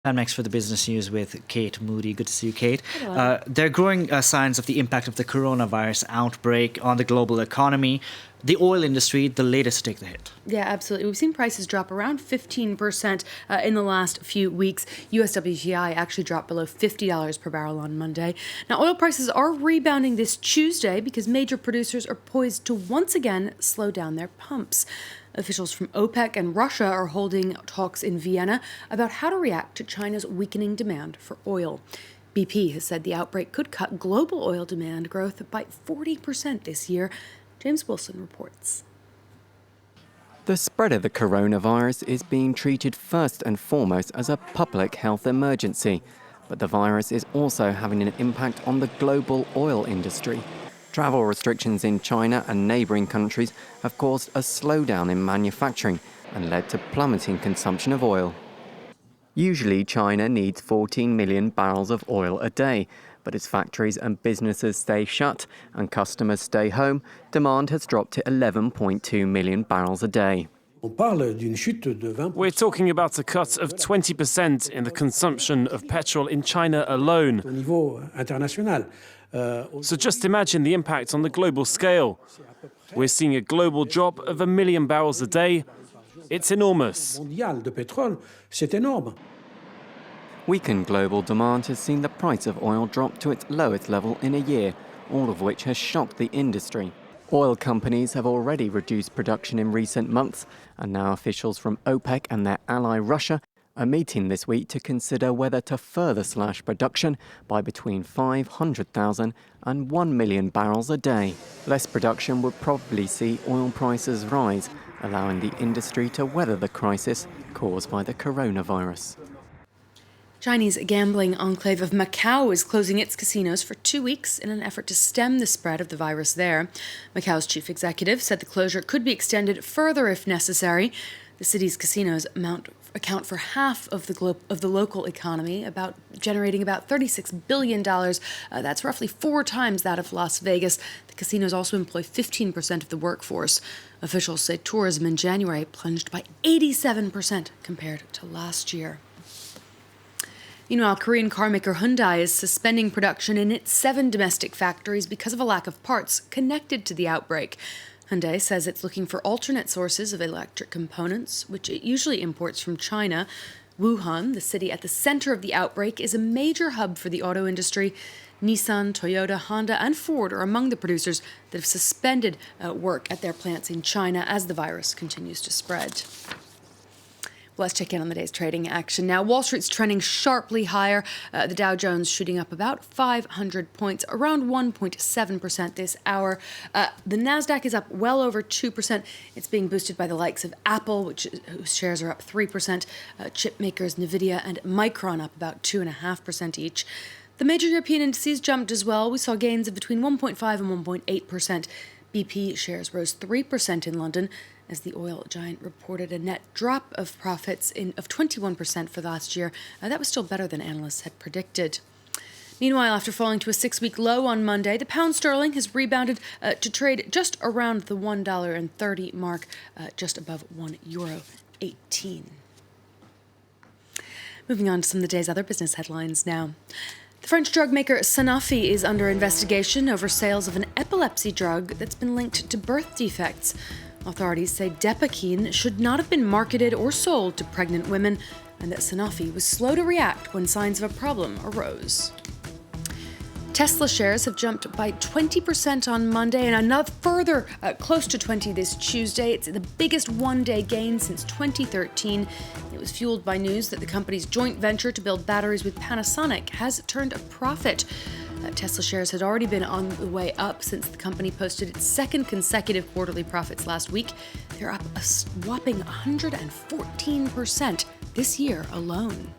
I'm next for the business news with Kate Moody. Good to see you, Kate. Hello. There are growing signs of the impact of the coronavirus outbreak on the global economy. The oil industry, the latest to take the hit. Yeah, absolutely. We've seen prices drop around 15% in the last few weeks. US WTI actually dropped below $50 per barrel on Monday. Now, oil prices are rebounding this Tuesday because major producers are poised to once again slow down their pumps. Officials from OPEC and Russia are holding talks in Vienna about how to react to China's weakening demand for oil. BP has said the outbreak could cut global oil demand growth by 40% this year. James Wilson reports. The spread of the coronavirus is being treated first and foremost as a public health emergency, but the virus is also having an impact on the global oil industry. Travel restrictions in China and neighbouring countries have caused a slowdown in manufacturing and led to plummeting consumption of oil. Usually, China needs 14 million barrels of oil a day, but as factories and businesses stay shut and customers stay home, demand has dropped to 11.2 million barrels a day. We're talking about a cut of 20% in the consumption of petrol in China alone. So just imagine the impact on the global scale. We're seeing a global drop of 1 million barrels a day. It's enormous. Weakened global demand has seen the price of oil drop to its lowest level in a year, all of which has shocked the industry. Oil companies have already reduced production in recent months, and now officials from OPEC and their ally Russia are meeting this week to consider whether to further slash production by between 500,000 and 1 million barrels a day. Less production would probably see oil prices rise, allowing the industry to weather the crisis caused by the coronavirus. Chinese gambling enclave of Macau is closing its casinos for 2 weeks in an effort to stem the spread of the virus there. Macau's chief executive said the closure could be extended further if necessary. The city's casinos account for half of the local economy, generating about $36 billion. That's roughly 4 times that of Las Vegas. The casinos also employ 15% of the workforce. Officials say tourism in January plunged by 87% compared to last year. Meanwhile, Korean carmaker Hyundai is suspending production in its 7 domestic factories because of a lack of parts connected to the outbreak. Hyundai says it's looking for alternate sources of electric components, which it usually imports from China. Wuhan, the city at the center of the outbreak, is a major hub for the auto industry. Nissan, Toyota, Honda, and Ford are among the producers that have suspended work at their plants in China as the virus continues to spread. Let's check in on the day's trading action. Now, Wall Street's trending sharply higher. The Dow Jones shooting up about 500 points, around 1.7% this hour. The Nasdaq is up well over 2%. It's being boosted by the likes of Apple, whose shares are up 3%. Chip makers Nvidia and Micron up about 2.5% each. The major European indices jumped as well. We saw gains of between 1.5 and 1.8%. BP shares rose 3% in London as the oil giant reported a net drop of profits of 21% for last year. That was still better than analysts had predicted. Meanwhile, after falling to a 6-week low on Monday, the pound sterling has rebounded to trade just around the $1.30 mark, just above €1.18. Moving on to some of the day's other business headlines now. The French drug maker Sanofi is under investigation over sales of an epilepsy drug that's been linked to birth defects. Authorities say Depakine should not have been marketed or sold to pregnant women, and that Sanofi was slow to react when signs of a problem arose. Tesla shares have jumped by 20% on Monday and another further close to 20 this Tuesday. It's the biggest one-day gain since 2013. It was fueled by news that the company's joint venture to build batteries with Panasonic has turned a profit. Tesla shares had already been on the way up since the company posted its 2nd consecutive quarterly profits last week. They're up a whopping 114% this year alone.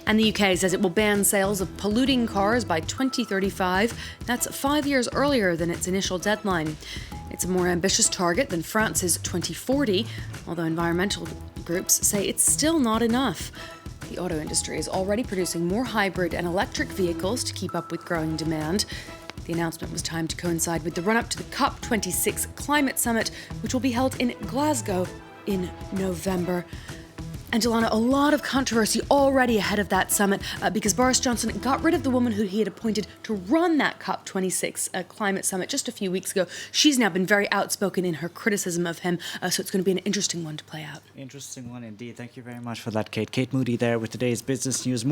And the UK says it will ban sales of polluting cars by 2035. That's 5 years earlier than its initial deadline. It's a more ambitious target than France's 2040, although environmental groups say it's still not enough. The auto industry is already producing more hybrid and electric vehicles to keep up with growing demand. The announcement was timed to coincide with the run-up to the COP26 climate summit, which will be held in Glasgow in November. And Delana, a lot of controversy already ahead of that summit because Boris Johnson got rid of the woman who he had appointed to run that COP26 climate summit just a few weeks ago. She's now been very outspoken in her criticism of him, so it's going to be an interesting one to play out. Interesting one indeed. Thank you very much for that, Kate. Kate Moody there with today's business news.